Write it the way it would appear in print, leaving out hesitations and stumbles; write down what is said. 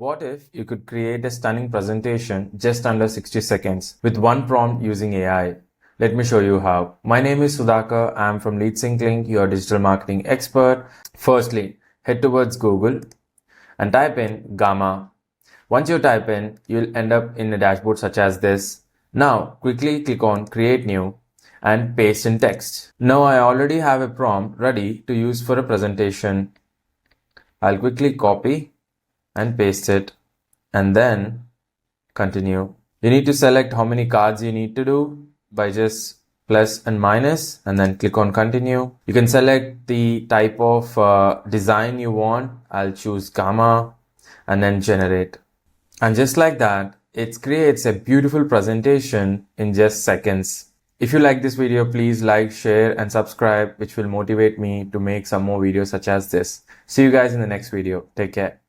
What if you could create a stunning presentation just under 60 seconds with one prompt using AI? Let me show you how. My name is Sudhakar. I'm from LeadSynclink, your digital marketing expert. Firstly, head towards Google and type in Gamma. Once you type in, you'll end up in a dashboard such as this. Now, quickly click on Create New and paste in text. Now I already have a prompt ready to use for a presentation. I'll quickly copy and paste it and then continue. You need to select how many cards you need to do by just plus and minus and then click on continue. You can select the type of design you want. I'll choose Gamma and then generate. And just like that, it creates a beautiful presentation in just seconds. If you like this video, please like, share and subscribe, which will motivate me to make some more videos such as this. See you guys in the next video. Take care.